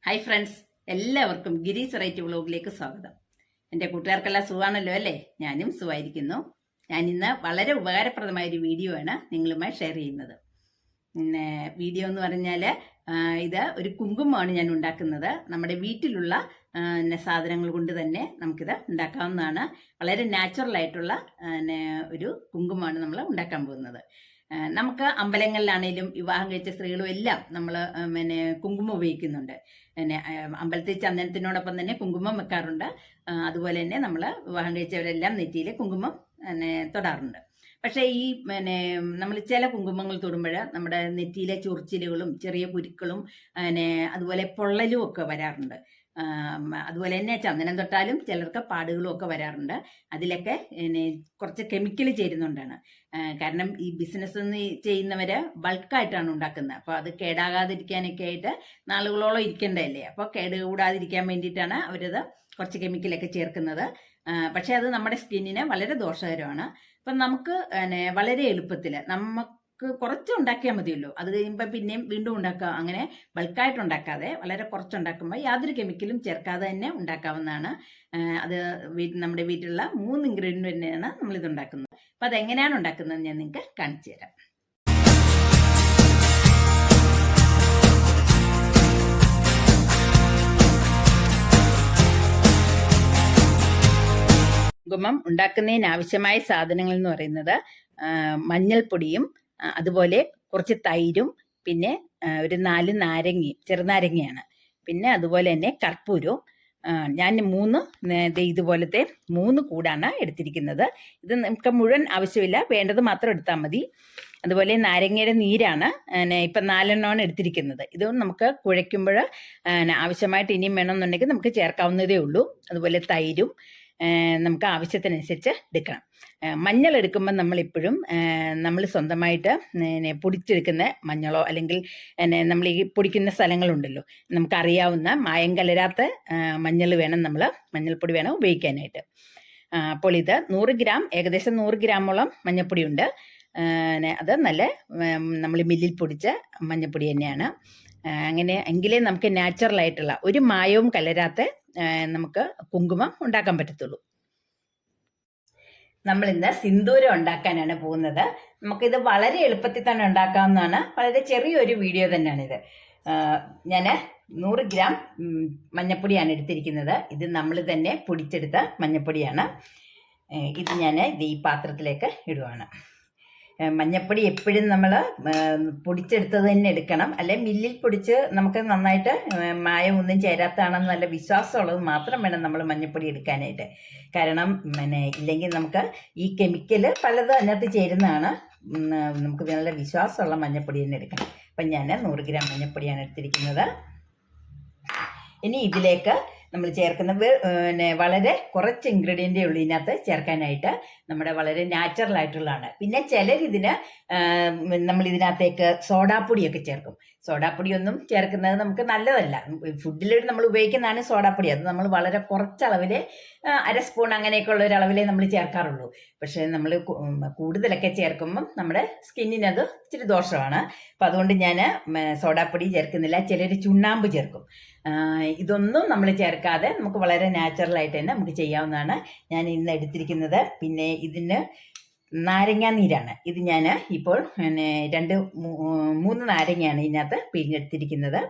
Hi friends, എല്ലാവർക്കും ഗിരീസ് variety വ്ളോഗിലേക്ക് സ്വാഗതം. എൻ്റെ കൂട്ടുകാർക്കെല്ലാം സുഖമാണല്ലോ അല്ലേ? ഞാനും സുഖമായിരിക്കുന്നു. ഞാൻ ഇന്ന് വളരെ ഉപകാരപ്രദമായ ഒരു വീഡിയോ ആണ് നിങ്ങളുമായി ഷെയർ ചെയ്യുന്നത്. പിന്നെ വീഡിയോ എന്ന് പറഞ്ഞാൽ ഇത് ഒരു കുങ്കുമമാണ് ഞാൻ ഉണ്ടാക്കുന്നത്. നമ്മുടെ വീട്ടിലുള്ള സാധനങ്ങൾ കൊണ്ട് തന്നെ നമുക്കിത് ഉണ്ടാക്കാവുന്നതാണ്. വളരെ നാച്ചുറൽ ആയിട്ടുള്ള ഒരു കുങ്കുമമാണ് നമ്മൾ ഉണ്ടാക്കാൻ പോകുന്നത്. നമുക്ക് അമ്പലങ്ങളിലാണേലും വിവാഹം കഴിച്ച സ്ത്രീകളും എല്ലാം നമ്മൾ കുങ്കുമം ഉപയോഗിക്കുന്നുണ്ട്. അമ്പലത്തിൽ ചന്ദനത്തിനോടൊപ്പം തന്നെ കുങ്കുമം വെക്കാറുണ്ട്. അതുപോലെ തന്നെ നമ്മൾ വിവാഹം കഴിച്ചവരെല്ലാം നെറ്റിയിൽ കുങ്കുമം തൊടാറുണ്ട്. പക്ഷേ ഈ നമ്മൾ ചില കുങ്കുമങ്ങൾ തൊടുമ്പോൾ നമ്മുടെ നെറ്റിയിലെ ചൊറിച്ചിലുകളും ചെറിയ കുരുക്കളും അതുപോലെ പൊള്ളലും ഒക്കെ വരാറുണ്ട്. അതുപോലെ തന്നെ ചന്ദനം തൊട്ടാലും ചിലർക്ക് പാടുകളും ഒക്കെ വരാറുണ്ട്. അതിലൊക്കെ കുറച്ച് കെമിക്കൽ ചേരുന്നുണ്ടാണ്. കാരണം ഈ ബിസിനസ് ചെയ്യുന്നവര് ബൾക്കായിട്ടാണ് ഉണ്ടാക്കുന്നത്. അപ്പോൾ അത് കേടാകാതിരിക്കാനൊക്കെ ആയിട്ട് നാളുകളോളം ഇരിക്കേണ്ടതല്ലേ. അപ്പോൾ കേട് കൂടാതിരിക്കാൻ വേണ്ടിയിട്ടാണ് അവരത് കുറച്ച് കെമിക്കലൊക്കെ ചേർക്കുന്നത്. പക്ഷെ അത് നമ്മുടെ സ്കിന്നിന് വളരെ ദോഷകരമാണ്. അപ്പം നമുക്ക് വളരെ എളുപ്പത്തിൽ നമുക്ക് കുറച്ച് ഉണ്ടാക്കിയാൽ മതിയല്ലോ. അത് കഴിയുമ്പോൾ പിന്നെയും വീണ്ടും ഉണ്ടാക്കാം. അങ്ങനെ ബൾക്കായിട്ട് ഉണ്ടാക്കാതെ വളരെ കുറച്ചുണ്ടാക്കുമ്പോൾ യാതൊരു കെമിക്കലും ചേർക്കാതെ തന്നെ ഉണ്ടാക്കാവുന്നതാണ്. അത് നമ്മുടെ വീട്ടിലുള്ള 3 ഇൻഗ്രീഡിയൻ്റ് തന്നെയാണ് നമ്മളിത് ഉണ്ടാക്കുന്നത്. അപ്പം അതെങ്ങനെയാണ് ഉണ്ടാക്കുന്നത് ഞാൻ നിങ്ങൾക്ക് കാണിച്ചു തരാം. കുങ്കുമം ഉണ്ടാക്കുന്നതിന് ആവശ്യമായ സാധനങ്ങൾ എന്ന് പറയുന്നത് മഞ്ഞൾപ്പൊടിയും അതുപോലെ കുറച്ച് തൈരും പിന്നെ ഒരു 4 നാരങ്ങയും ചെറുനാരങ്ങയാണ്. പിന്നെ അതുപോലെ തന്നെ കർപ്പൂരവും. ഞാൻ ഇതുപോലത്തെ 3 കൂടാണ് എടുത്തിരിക്കുന്നത്. ഇത് നമുക്ക് മുഴുവൻ ആവശ്യമില്ല, വേണ്ടത് മാത്രം എടുത്താൽ മതി. അതുപോലെ നാരങ്ങയുടെ നീരാണ് ഇപ്പം 4 എണ്ണമാണ് എടുത്തിരിക്കുന്നത്. ഇത് നമുക്ക് കുഴയ്ക്കുമ്പോൾ ആവശ്യമായിട്ട് ഇനിയും വേണമെന്നുണ്ടെങ്കിൽ നമുക്ക് ചേർക്കാവുന്നതേ ഉള്ളൂ. അതുപോലെ തൈരും നമുക്ക് ആവശ്യത്തിനനുസരിച്ച് എടുക്കണം. മഞ്ഞൾ എടുക്കുമ്പോൾ നമ്മളിപ്പോഴും നമ്മൾ സ്വന്തമായിട്ട് പൊടിച്ചെടുക്കുന്ന മഞ്ഞളോ അല്ലെങ്കിൽ നമ്മൾ ഈ പൊടിക്കുന്ന സ്ഥലങ്ങളുണ്ടല്ലോ, നമുക്കറിയാവുന്ന മായം കലരാത്ത മഞ്ഞൾ വേണം, മഞ്ഞൾപ്പൊടി വേണം ഉപയോഗിക്കാനായിട്ട്. അപ്പോൾ ഇത് 100 ഗ്രാം, ഏകദേശം 100 ഗ്രാമോളം മഞ്ഞൾപ്പൊടി ഉണ്ട്. അത് നല്ല നമ്മൾ മില്ലിൽ പൊടിച്ച മഞ്ഞൾപ്പൊടി തന്നെയാണ്. അങ്ങനെ എങ്കിലേ നമുക്ക് നാച്ചുറലായിട്ടുള്ള ഒരു മായവും കലരാത്ത നമുക്ക് കുങ്കുമം ഉണ്ടാക്കാൻ പറ്റത്തുള്ളൂ. നമ്മളിന്ന് സിന്ദൂരം ഉണ്ടാക്കാനാണ് പോകുന്നത്. നമുക്കിത് വളരെ എളുപ്പത്തിൽ തന്നെ ഉണ്ടാക്കാവുന്നതാണ്. വളരെ ചെറിയൊരു വീഡിയോ തന്നെയാണിത്. ഞാൻ 100 ഗ്രാം മഞ്ഞപ്പൊടിയാണ് എടുത്തിരിക്കുന്നത്. ഇത് നമ്മൾ തന്നെ പൊടിച്ചെടുത്ത മഞ്ഞപ്പൊടിയാണ്. ഇത് ഞാൻ ഈ പാത്രത്തിലേക്ക് ഇടുവാണ്. മഞ്ഞപ്പൊടി എപ്പോഴും നമ്മൾ പൊടിച്ചെടുത്തത് തന്നെ എടുക്കണം. അല്ലെ മില്ലിൽ പൊടിച്ച് നമുക്ക് നന്നായിട്ട് മായം ഒന്നും ചേരാത്തതാണെന്ന് നല്ല വിശ്വാസമുള്ളത് മാത്രം വേണം നമ്മൾ മഞ്ഞപ്പൊടി എടുക്കാനായിട്ട്. കാരണം ഇല്ലെങ്കിൽ നമുക്ക് ഈ കെമിക്കൽ പലതും അതിനകത്ത് ചേരുന്നതാണ്. നമുക്ക് നല്ല വിശ്വാസമുള്ള മഞ്ഞപ്പൊടി തന്നെ എടുക്കണം. അപ്പം ഞാൻ 100 ഗ്രാം മഞ്ഞപ്പൊടിയാണ് എടുത്തിരിക്കുന്നത്. ഇനി ഇതിലേക്ക് നമ്മൾ ചേർക്കുന്ന വളരെ കുറച്ച് ഇൻഗ്രീഡിയൻ്റേ ഉള്ളൂ ഇതിനകത്ത് ചേർക്കാനായിട്ട്. നമ്മുടെ വളരെ നാച്ചുറൽ ആയിട്ടുള്ളതാണ്. പിന്നെ ചിലരിതിന് നമ്മൾ ഇതിനകത്തേക്ക് സോഡാപ്പൊടിയൊക്കെ ചേർക്കും. സോഡാപ്പൊടിയൊന്നും ചേർക്കുന്നത് നമുക്ക് നല്ലതല്ല. ഫുഡിൽ നമ്മൾ ഉപയോഗിക്കുന്നതാണ് സോഡാപ്പൊടി. അത് നമ്മൾ വളരെ കുറച്ചളവിൽ 1/2 സ്പൂൺ അങ്ങനെയൊക്കെയുള്ള ഒരളവിലേ നമ്മൾ ചേർക്കാറുള്ളൂ. പക്ഷേ നമ്മൾ കൂടുതലൊക്കെ ചേർക്കുമ്പം നമ്മുടെ സ്കിന്നിനത് ഇച്ചിരി ദോഷമാണ്. അപ്പം അതുകൊണ്ട് ഞാൻ സോഡാപ്പൊടി ചേർക്കുന്നില്ല. ചിലർ ചുണ്ണാമ്പ് ചേർക്കും. ഇതൊന്നും നമ്മൾ ചേർക്കാതെ നമുക്ക് വളരെ നാച്ചുറലായിട്ട് തന്നെ നമുക്ക് ചെയ്യാവുന്നതാണ് ഞാൻ ഇന്ന് എടുത്തിരിക്കുന്നത്. പിന്നെ ഇതിന് നാരങ്ങാ നീരാണ്. ഇത് ഞാൻ ഇപ്പോൾ 3 നാരങ്ങയാണ് ഇതിനകത്ത് പിഴിഞ്ഞെടുത്തിരിക്കുന്നത്.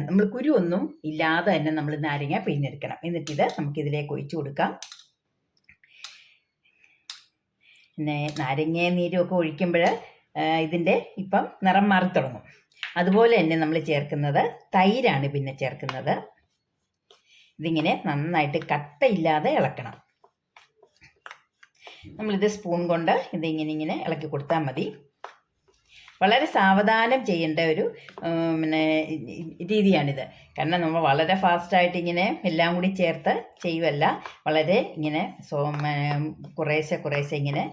നമ്മൾ കുരുവൊന്നും ഇല്ലാതെ തന്നെ നമ്മൾ നാരങ്ങ പിഴിഞ്ഞെടുക്കണം. എന്നിട്ടിത് നമുക്കിതിലേക്ക് ഒഴിച്ചു കൊടുക്കാം. പിന്നെ നാരങ്ങ നീരൊക്കെ ഒഴിക്കുമ്പോൾ ഇതിൻ്റെ ഇപ്പം നിറം മാറി തുടങ്ങും. അതുപോലെ തന്നെ നമ്മൾ ചേർക്കുന്നത് തൈരാണ്. പിന്നെ ചേർക്കുന്നത് ഇതിങ്ങനെ നന്നായിട്ട് കട്ടയില്ലാതെ ഇളക്കണം. നമ്മളിത് സ്പൂൺ കൊണ്ട് ഇതിങ്ങനെ ഇളക്കി കൊടുത്താൽ മതി. വളരെ സാവധാനം ചെയ്യേണ്ട ഒരു രീതിയാണിത്. കാരണം നമ്മൾ വളരെ ഫാസ്റ്റായിട്ട് ഇങ്ങനെ എല്ലാം കൂടി ചേർത്ത് ചെയ്യുമല്ല. വളരെ ഇങ്ങനെ കുറേശ്ശെ ഇങ്ങനെ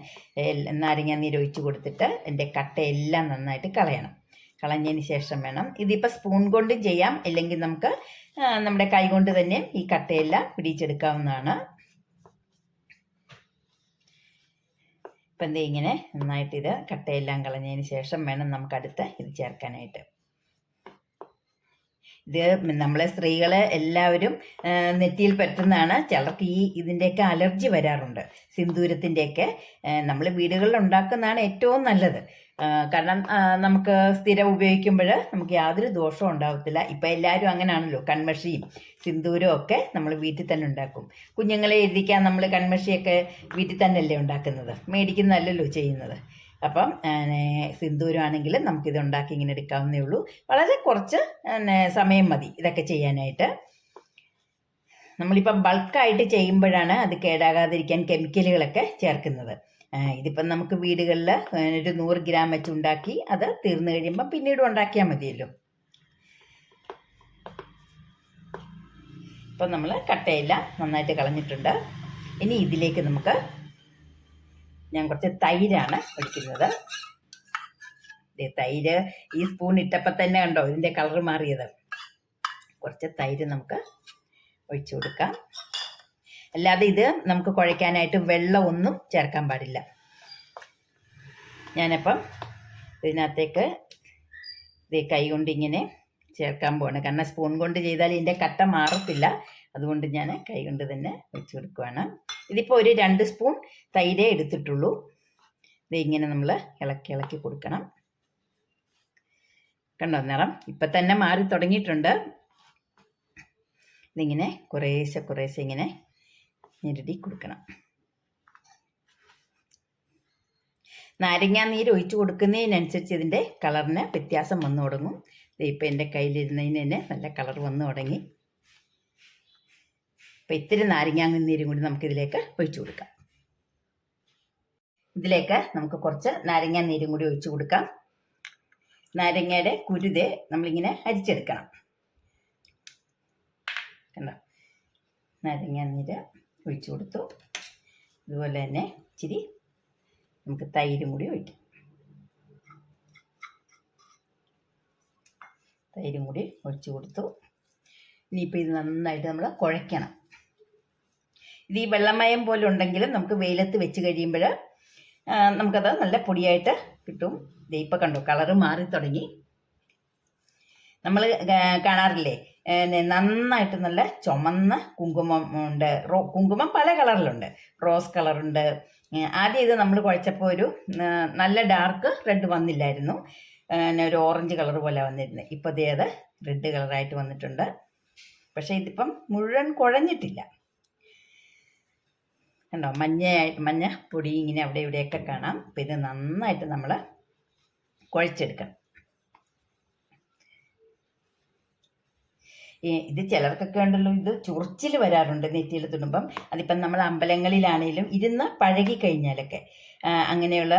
നാരങ്ങ നീരൊഴിച്ച് കൊടുത്തിട്ട് എൻ്റെ കട്ടയെല്ലാം നന്നായിട്ട് കളഞ്ഞതിന് ശേഷം വേണം. ഇതിപ്പോൾ സ്പൂൺ കൊണ്ടും ചെയ്യാം, അല്ലെങ്കിൽ നമുക്ക് നമ്മുടെ കൈ കൊണ്ട് തന്നെ ഈ കട്ടയെല്ലാം പിടിച്ചെടുക്കാവുന്നതാണ്. ഇപ്പം ഇങ്ങനെ നന്നായിട്ട് ഇത് കട്ടയെല്ലാം കളഞ്ഞതിന് ശേഷം വേണം നമുക്ക് അടുത്ത് ഇത് ചേർക്കാനായിട്ട്. ഇത് നമ്മളെ സ്ത്രീകളെ എല്ലാവരും നെറ്റിയിൽ പറ്റുന്നതാണ്. ചിലർക്ക് ഇതിൻ്റെയൊക്കെ അലർജി വരാറുണ്ട്. സിന്ദൂരത്തിൻ്റെയൊക്കെ നമ്മൾ വീടുകളിൽ ഉണ്ടാക്കുന്നതാണ് ഏറ്റവും നല്ലത്. കാരണം നമുക്ക് സ്ഥിരം ഉപയോഗിക്കുമ്പോൾ നമുക്ക് യാതൊരു ദോഷവും ഉണ്ടാകത്തില്ല. ഇപ്പം എല്ലാവരും അങ്ങനെയാണല്ലോ, കൺമഷിയും സിന്ദൂരവും ഒക്കെ നമ്മൾ വീട്ടിൽ തന്നെ ഉണ്ടാക്കും. കുഞ്ഞുങ്ങളെ എഴുതിക്കാൻ നമ്മൾ കൺമഷിയൊക്കെ വീട്ടിൽ തന്നെയല്ലേ ഉണ്ടാക്കുന്നത്, മേടിക്കുന്നതല്ലല്ലോ ചെയ്യുന്നത്. അപ്പം സിന്ദൂരമാണെങ്കിൽ നമുക്കിത് ഉണ്ടാക്കി ഇങ്ങനെ എടുക്കാവുന്നേ ഉള്ളൂ. വളരെ കുറച്ച് സമയം മതി ഇതൊക്കെ ചെയ്യാനായിട്ട്. നമ്മളിപ്പം ബൾക്കായിട്ട് ചെയ്യുമ്പോഴാണ് അത് കേടാകാതിരിക്കാൻ കെമിക്കലുകളൊക്കെ ചേർക്കുന്നത്. ഇതിപ്പം നമുക്ക് വീടുകളിൽ ഒരു 100 ഗ്രാം വെച്ച് ഉണ്ടാക്കി അത് തീർന്നു കഴിയുമ്പോൾ പിന്നീട് ഉണ്ടാക്കിയാൽ മതിയല്ലോ. ഇപ്പം നമ്മൾ കട്ടയില്ല നന്നായിട്ട് കളഞ്ഞിട്ടുണ്ട്. ഇനി ഇതിലേക്ക് ഞാൻ കുറച്ച് തൈരാണ് ഒഴിക്കുന്നത്. തൈര് ഈ സ്പൂൺ ഇട്ടപ്പോൾ തന്നെ കണ്ടോ ഇതിൻ്റെ കളർ മാറിയത്. കുറച്ച് തൈര് നമുക്ക് ഒഴിച്ചു കൊടുക്കാം. അല്ലാതെ ഇത് നമുക്ക് കുഴയ്ക്കാനായിട്ട് വെള്ളമൊന്നും ചേർക്കാൻ പാടില്ല. ഞാനപ്പം ഇതിനകത്തേക്ക് കൈ കൊണ്ട് ഇങ്ങനെ ചേർക്കാൻ പോവാണ്. കാരണം സ്പൂൺ കൊണ്ട് ചെയ്താൽ ഇതിൻ്റെ കട്ട മാറത്തില്ല. അതുകൊണ്ട് ഞാൻ കൈ കൊണ്ട് തന്നെ ഒഴിച്ചു കൊടുക്കുവാണ്. ഇതിപ്പോൾ ഒരു 2 സ്പൂൺ തൈരേ എടുത്തിട്ടുള്ളൂ. ഇങ്ങനെ നമ്മൾ ഇളക്കി കൊടുക്കണം. കണ്ടോ നിറം ഇപ്പം തന്നെ മാറി തുടങ്ങിയിട്ടുണ്ട്. ഇതിങ്ങനെ കുറേശ്ശെ ഇങ്ങനെ ഞെരടി കൊടുക്കണം. നാരങ്ങാ നീര് ഒഴിച്ചു കൊടുക്കുന്നതിനനുസരിച്ച് ഇതിൻ്റെ കളറിന് വ്യത്യാസം വന്നു തുടങ്ങും. ഇപ്പം എൻ്റെ കയ്യിലിരുന്നതിന് തന്നെ നല്ല കളർ വന്നു തുടങ്ങി. അപ്പം ഇത്തിരി നാരങ്ങാ നീരും കൂടി നമുക്കിതിലേക്ക് ഒഴിച്ചു കൊടുക്കാം. ഇതിലേക്ക് നമുക്ക് കുറച്ച് നാരങ്ങാ നീരും കൂടി ഒഴിച്ചു കൊടുക്കാം. നാരങ്ങയുടെ കുരുതെ നമ്മളിങ്ങനെ അരിച്ചെടുക്കണം. കണ്ടോ, നാരങ്ങാ നീര് ഒഴിച്ചു കൊടുത്തു. അതുപോലെ തന്നെ ഇച്ചിരി നമുക്ക് തൈരും കൂടി ഒഴിക്കാം. തൈരും കൂടി ഒഴിച്ചു കൊടുത്തു. ഇനിയിപ്പോൾ ഇത് നന്നായിട്ട് നമ്മൾ കുഴയ്ക്കണം. ഇത് ഈ വെള്ളമയം പോലെ ഉണ്ടെങ്കിലും നമുക്ക് വെയിലത്ത് വെച്ച് കഴിയുമ്പോൾ നമുക്കത് നല്ല പൊടിയായിട്ട് കിട്ടും. ഇപ്പം കണ്ടോ കളറ് മാറി തുടങ്ങി. നമ്മൾ കാണാറില്ലേ നന്നായിട്ട് നല്ല ചുമന്ന കുങ്കുമം ഉണ്ട്. കുങ്കുമം പല കളറിലുണ്ട്. റോസ് കളറുണ്ട്. ആദ്യം ഇത് നമ്മൾ കുഴച്ചപ്പോൾ ഒരു നല്ല ഡാർക്ക് റെഡ് വന്നില്ലായിരുന്നു, ഒരു ഓറഞ്ച് കളർ പോലെ വന്നിരുന്നത്. ഇപ്പോൾ അത് റെഡ് കളറായിട്ട് വന്നിട്ടുണ്ട്. പക്ഷേ ഇതിപ്പം മുഴുവൻ കുഴഞ്ഞിട്ടില്ല. കണ്ടോ മഞ്ഞ പൊടി ഇങ്ങനെ അവിടെ ഇവിടെയൊക്കെ കാണാം. അപ്പം ഇത് നന്നായിട്ട് നമ്മൾ കുഴച്ചെടുക്കണം. ഇത് ചിലർക്കൊക്കെ ഉണ്ടല്ലോ, ഇത് ചൊറിച്ചിൽ വരാറുണ്ട് നെറ്റിയിൽ തുടുമ്പം. അതിപ്പം നമ്മൾ അമ്പലങ്ങളിലാണെങ്കിലും ഇരുന്ന് പഴകി കഴിഞ്ഞാലൊക്കെ അങ്ങനെയുള്ള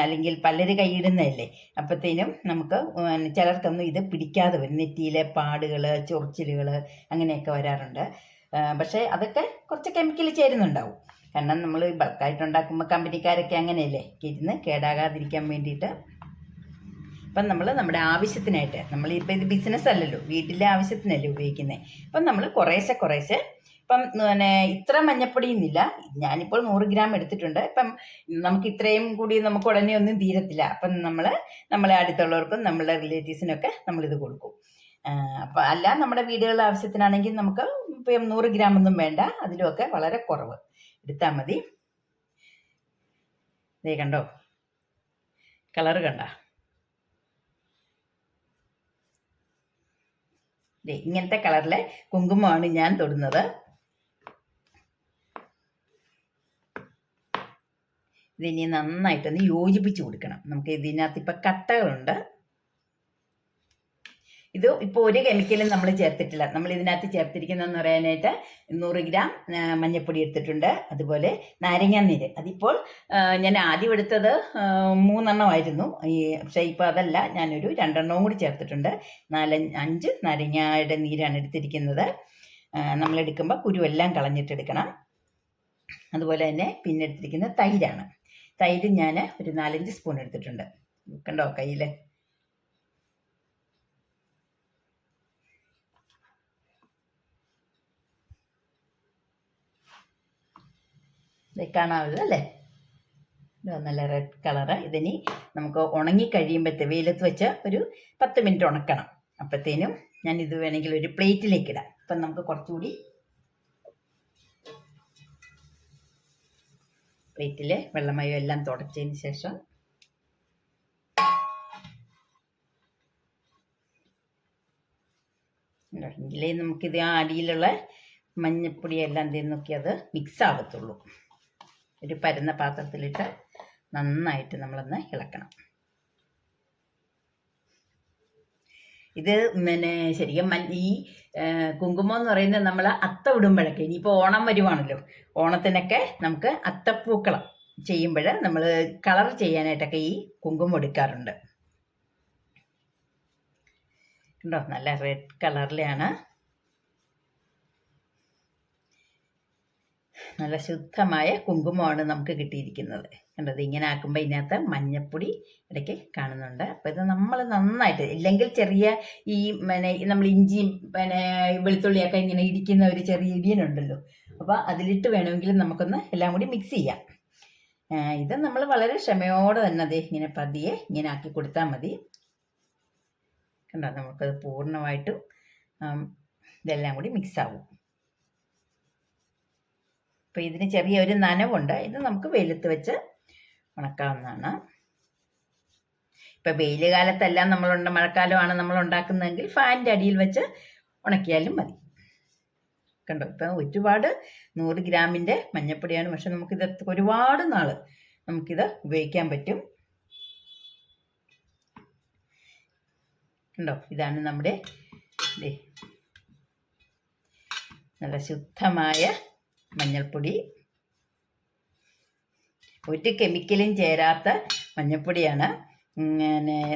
അല്ലെങ്കിൽ പലര് കൈയിടുന്നതല്ലേ, അപ്പോഴത്തേനും നമുക്ക് ചിലർക്കൊന്നും ഇത് പിടിക്കാതെ വരും. നെറ്റിയിലെ പാടുകൾ, ചൊറിച്ചിലുകൾ അങ്ങനെയൊക്കെ വരാറുണ്ട്. പക്ഷേ അതൊക്കെ കുറച്ച് കെമിക്കൽ ചേരുന്നുണ്ടാവും. കാരണം നമ്മൾ ബൾക്കായിട്ട് ഉണ്ടാക്കുമ്പോൾ കമ്പനിക്കാരൊക്കെ അങ്ങനെയല്ലേ ഇരുന്ന് കേടാകാതിരിക്കാൻ വേണ്ടിയിട്ട്. അപ്പം നമ്മൾ നമ്മുടെ ആവശ്യത്തിനായിട്ട്, നമ്മളിപ്പോൾ ഇത് ബിസിനസ് അല്ലല്ലോ, വീട്ടിലെ ആവശ്യത്തിനല്ലേ ഉപയോഗിക്കുന്നത്. അപ്പം നമ്മൾ കുറേശ്ശെ ഇപ്പം ഇത്ര മഞ്ഞപ്പൊടിയൊന്നുമില്ല. ഞാനിപ്പോൾ 100 ഗ്രാം എടുത്തിട്ടുണ്ട്. ഇപ്പം നമുക്ക് ഇത്രയും കൂടി നമുക്ക് ഉടനെ ഒന്നും തീരത്തില്ല. അപ്പം നമ്മളെ അടുത്തുള്ളവർക്കും നമ്മളുടെ റിലേറ്റീവ്സിനൊക്കെ നമ്മളിത് കൊടുക്കും. അപ്പം അല്ല നമ്മുടെ വീടുകളുടെ ആവശ്യത്തിനാണെങ്കിൽ നമുക്ക് ഇപ്പം 100 ഗ്രാം ഒന്നും വേണ്ട, അതിലുമൊക്കെ വളരെ കുറവ് എടുത്താൽ മതി. ഇതേ കണ്ടോ കളറ് കണ്ട. ഇങ്ങനത്തെ കളറിലെ കുങ്കുമമാണ് ഞാൻ തൊടുന്നത്. ഇതിനി നന്നായിട്ടൊന്ന് യോജിപ്പിച്ച് കൊടുക്കണം. നമുക്ക് ഇതിനകത്ത് ഇപ്പം കട്ടകളുണ്ട്. ഇത് ഇപ്പോൾ ഒരു കെമിക്കലും നമ്മൾ ചേർത്തിട്ടില്ല. നമ്മൾ ഇതിനകത്ത് ചേർത്തിരിക്കുന്നതെന്ന് പറയാനായിട്ട് 100 ഗ്രാം മഞ്ഞൾപ്പൊടി എടുത്തിട്ടുണ്ട്. അതുപോലെ നാരങ്ങാനീര്, അതിപ്പോൾ ഞാൻ ആദ്യം എടുത്തത് 3 എണ്ണമായിരുന്നു. പക്ഷേ ഇപ്പോൾ അതല്ല, ഞാനൊരു 2 എണ്ണവും കൂടി ചേർത്തിട്ടുണ്ട്. 4-5 നാരങ്ങയുടെ നീരാണ് എടുത്തിരിക്കുന്നത്. നമ്മളെടുക്കുമ്പോൾ കുരുവെല്ലാം കളഞ്ഞിട്ടെടുക്കണം. അതുപോലെ തന്നെ പിന്നെ എടുത്തിരിക്കുന്നത് തൈരാണ്. തൈര് ഞാൻ ഒരു 4-5 സ്പൂൺ എടുത്തിട്ടുണ്ട്. കണ്ടോ കയ്യിൽ. കാണാമല്ലോ അല്ലേ, നല്ല റെഡ് കളറ്. ഇതിനി നമുക്ക് ഉണങ്ങി കഴിയുമ്പോഴത്തെ വെയിലത്ത് വെച്ച് ഒരു 10 മിനിറ്റ് ഉണക്കണം. അപ്പോഴത്തേനും ഞാനിത് വേണമെങ്കിൽ ഒരു പ്ലേറ്റിലേക്ക് ഇടാം. അപ്പം നമുക്ക് കുറച്ചുകൂടി പ്ലേറ്റിൽ വെള്ളമയോ എല്ലാം തുടച്ചതിന് ശേഷം എങ്കിലേ നമുക്കിത് ആ അടിയിലുള്ള മഞ്ഞപ്പൊടിയെല്ലാം നോക്കി അത് മിക്സ് ആകത്തുള്ളൂ. ഒരു പരന്ന പാത്രത്തിലിട്ട് നന്നായിട്ട് നമ്മളൊന്ന് ഇളക്കണം. ഇത് ശരിക്കും ഈ കുങ്കുമം എന്ന് പറയുന്നത് നമ്മൾ അത്ത ഇടുമ്പോഴൊക്കെ, ഇനിയിപ്പോൾ ഓണം വരുവാണല്ലോ, ഓണത്തിനൊക്കെ നമുക്ക് അത്തപ്പൂക്കളം ചെയ്യുമ്പോൾ നമ്മൾ കളർ ചെയ്യാനായിട്ടൊക്കെ ഈ കുങ്കുമം എടുക്കാറുണ്ട്. കണ്ടോ, നല്ല റെഡ് കളറിലാണ്. നല്ല ശുദ്ധമായ കുങ്കുമമാണ് നമുക്ക് കിട്ടിയിരിക്കുന്നത്. കണ്ടത് ഇങ്ങനെ ആക്കുമ്പോൾ ഇതിനകത്ത് മഞ്ഞപ്പൊടി ഇടയ്ക്ക് കാണുന്നുണ്ട്. അപ്പോൾ ഇത് നമ്മൾ നന്നായിട്ട്, ഇല്ലെങ്കിൽ ചെറിയ ഈ നമ്മൾ ഇഞ്ചിയും വെളുത്തുള്ളിയൊക്കെ ഇങ്ങനെ ഇടിക്കുന്ന ഒരു ചെറിയ ഇടിയനുണ്ടല്ലോ, അപ്പോൾ അതിലിട്ട് വേണമെങ്കിൽ നമുക്കൊന്ന് എല്ലാം കൂടി മിക്സ് ചെയ്യാം. ഇത് നമ്മൾ വളരെ ക്ഷമയോടെ തന്നെ അതേ ഇങ്ങനെ പതിയെ ഇങ്ങനെ ആക്കി കൊടുത്താൽ മതി. കണ്ടോ, നമുക്കത് പൂർണ്ണമായിട്ടും ഇതെല്ലാം കൂടി മിക്സ് ആവും. അപ്പോൾ ഇതിന് ചെറിയൊരു നനവുണ്ട്. ഇത് നമുക്ക് വെയിലത്ത് വെച്ച് ഉണക്കാവുന്നതാണ്. ഇപ്പം വെയിൽ കാലത്തെല്ലാം മഴക്കാലമാണ് നമ്മൾ ഉണ്ടാക്കുന്നതെങ്കിൽ ഫാനിൻ്റെ അടിയിൽ വെച്ച് ഉണക്കിയാലും മതി. കണ്ടോ, ഇപ്പം ഒരുപാട് 100 ഗ്രാമിൻ്റെ മഞ്ഞപ്പൊടിയാണ്. പക്ഷെ നമുക്കിത് ഒരുപാട് നാൾ നമുക്കിത് ഉപയോഗിക്കാൻ പറ്റും. കണ്ടോ, ഇതാണ് നമ്മുടെ നല്ല ശുദ്ധമായ മഞ്ഞൾപ്പൊടി. ഒരു കെമിക്കലും ചേരാത്ത മഞ്ഞൾപ്പൊടിയാണ്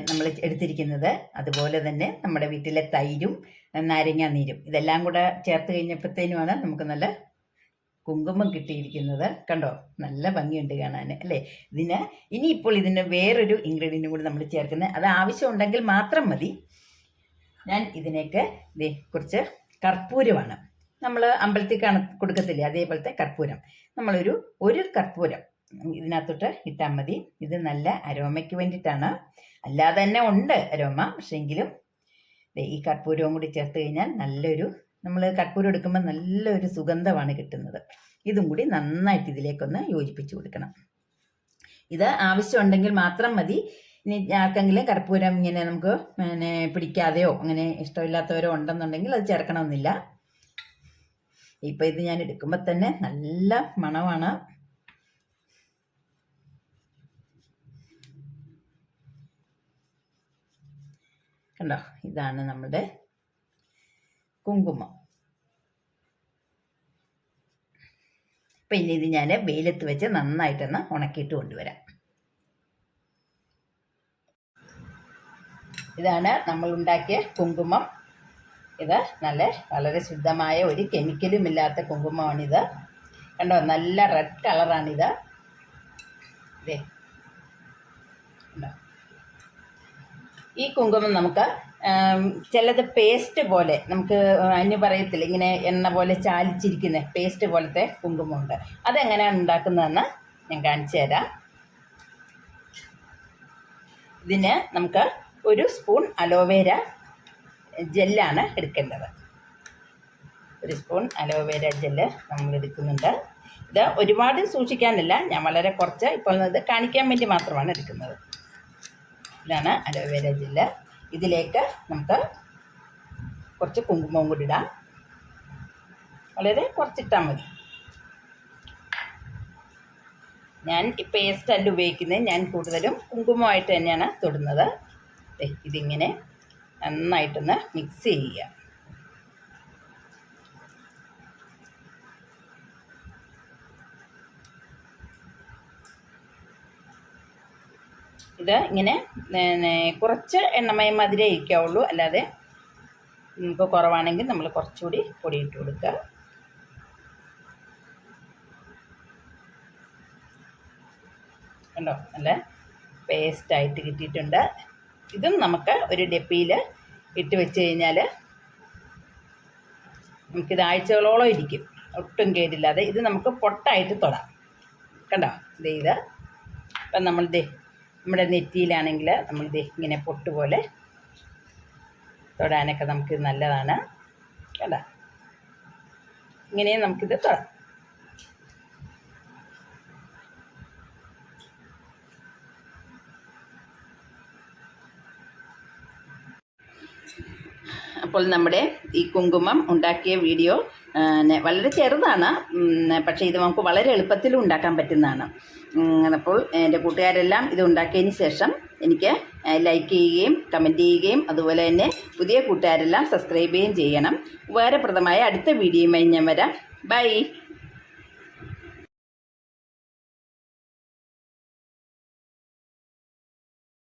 നമ്മൾ എടുത്തിരിക്കുന്നത്. അതുപോലെ തന്നെ നമ്മുടെ വീട്ടിലെ തൈരും നാരങ്ങാ നീരും ഇതെല്ലാം കൂടെ ചേർത്ത് കഴിഞ്ഞപ്പോഴത്തേനുമാണ് നമുക്ക് നല്ല കുങ്കുമം കിട്ടിയിരിക്കുന്നത്. കണ്ടോ, നല്ല ഭംഗിയുണ്ട് കാണാൻ അല്ലേ. ഇനിയിപ്പോൾ ഇതിന് വേറൊരു ഇൻഗ്രീഡിയൻറ്റും കൂടി നമ്മൾ ചേർക്കുന്നത്, അത് ആവശ്യമുണ്ടെങ്കിൽ മാത്രം മതി. ഞാൻ ഇതിനേക്ക് കുറച്ച് കർപ്പൂരമാണ്, നമ്മൾ അമ്പലത്തിൽ കൊടുക്കത്തില്ലേ അതേപോലത്തെ കർപ്പൂരം, ഒരു കർപ്പൂരം ഇതിനകത്തോട്ട് ഇട്ടാൽ മതി. ഇത് നല്ല അരോമയ്ക്ക് വേണ്ടിയിട്ടാണ്, അല്ലാതെ തന്നെ ഉണ്ട് അരോമ. പക്ഷെങ്കിലും ഈ കർപ്പൂരവും കൂടി ചേർത്ത് കഴിഞ്ഞാൽ നമ്മൾ കർപ്പൂരം എടുക്കുമ്പോൾ നല്ലൊരു സുഗന്ധമാണ് കിട്ടുന്നത്. ഇതും കൂടി നന്നായിട്ട് ഇതിലേക്കൊന്ന് യോജിപ്പിച്ച് കൊടുക്കണം. ഇത് ആവശ്യമുണ്ടെങ്കിൽ മാത്രം മതി. ഇനി ആർക്കെങ്കിലും കർപ്പൂരം ഇങ്ങനെ നമുക്ക് പിടിക്കാതെയോ അങ്ങനെ ഇഷ്ടമില്ലാത്തവരോ ഉണ്ടെന്നുണ്ടെങ്കിൽ അത് ചേർക്കണമെന്നില്ല. ഇപ്പം ഇത് ഞാൻ എടുക്കുമ്പോൾ തന്നെ നല്ല മണമാണ്. കണ്ടോ, ഇതാണ് നമ്മുടെ കുങ്കുമം. അപ്പം ഇനി ഇത് ഞാൻ വെയിലത്ത് വെച്ച് നന്നായിട്ടൊന്ന് ഉണക്കിയിട്ട് കൊണ്ടുവരാം. ഇതാണ് നമ്മൾ ഉണ്ടാക്കിയ കുങ്കുമം. ഇത് വളരെ ശുദ്ധമായ ഒരു കെമിക്കലും ഇല്ലാത്ത കുങ്കുമമാണിത്. കണ്ടോ, നല്ല റെഡ് കളറാണിത്. കണ്ടോ, ഈ കുങ്കുമം നമുക്ക് ചിലത് പേസ്റ്റ് പോലെ, നമുക്ക് അതിന് പറയത്തില്ല, ഇങ്ങനെ എണ്ണ പോലെ ചാലിച്ചിരിക്കുന്ന പേസ്റ്റ് പോലത്തെ കുങ്കുമമുണ്ട്. അതെങ്ങനെയാണ് ഉണ്ടാക്കുന്നതെന്ന് ഞാൻ കാണിച്ചു തരാം. ഇതിന് നമുക്ക് 1 സ്പൂൺ അലോവേര ജെല്ലാണ് എടുക്കേണ്ടത്. 1 സ്പൂൺ അലോവേര ജെല്ല് നമ്മൾ എടുക്കുന്നുണ്ട്. ഇത് ഒരുപാട് സൂക്ഷിക്കാനല്ല, ഞാൻ വളരെ കുറച്ച് ഇപ്പോൾ ഇത് കാണിക്കാൻ വേണ്ടി മാത്രമാണ് എടുക്കുന്നത്. ഇതാണ് അലോവേര ജെല്ല്. ഇതിലേക്ക് നമുക്ക് കുറച്ച് കുങ്കുമവും കൂടി ഇടാം. വളരെ കുറച്ചിട്ടാൽ മതി. ഞാൻ ഈ പേസ്റ്റ് അല്ല ഉപയോഗിക്കുന്നത്, ഞാൻ കൂടുതലും കുങ്കുമമായിട്ട് തന്നെയാണ് തൊടുന്നത്. ഇതിങ്ങനെ നന്നായിട്ടൊന്ന് മിക്സ് ചെയ്യുക. ഇത് ഇങ്ങനെ കുറച്ച് എണ്ണമയം മധുരേ ഇരിക്കാവുള്ളൂ, അല്ലാതെ നമുക്ക് കുറവാണെങ്കിൽ നമ്മൾ കുറച്ചുകൂടി പൊടിയിട്ട് കൊടുക്കുക. കണ്ടോ, നല്ല പേസ്റ്റായിട്ട് കിട്ടിയിട്ടുണ്ട്. ഇതും നമുക്ക് ഒരു ഡപ്പിയിൽ ഇട്ട് വെച്ച് കഴിഞ്ഞാൽ നമുക്കിത് ആഴ്ചകളോളം ഇരിക്കും, ഒട്ടും കേടില്ലാതെ. ഇത് നമുക്ക് പൊട്ടായിട്ട് തൊടാം. കണ്ടോ, ഇത് ഇപ്പം നമ്മുടെ നെറ്റിയിലാണെങ്കിൽ ഇങ്ങനെ പൊട്ട് പോലെ തൊടാനൊക്കെ നമുക്കിത് നല്ലതാണ്. കേട്ടോ, ഇങ്ങനെയും നമുക്കിത് തൊടാം. അപ്പോൾ നമ്മുടെ ഈ കുങ്കുമം ഉണ്ടാക്കിയ വീഡിയോ വളരെ ചെറുതാണ്, പക്ഷേ ഇത് നമുക്ക് വളരെ എളുപ്പത്തിൽ ഉണ്ടാക്കാൻ പറ്റുന്നതാണ്. അപ്പോൾ എൻ്റെ കൂട്ടുകാരെല്ലാം ഇത് ഉണ്ടാക്കിയതിന് ശേഷം എനിക്ക് ലൈക്ക് ചെയ്യുകയും കമൻറ്റ് ചെയ്യുകയും അതുപോലെ തന്നെ പുതിയ കൂട്ടുകാരെല്ലാം സബ്സ്ക്രൈബ് ചെയ്യുകയും ചെയ്യണം. ഉപകാരപ്രദമായ അടുത്ത വീഡിയോയുമായി ഞാൻ വരാം. ബൈ.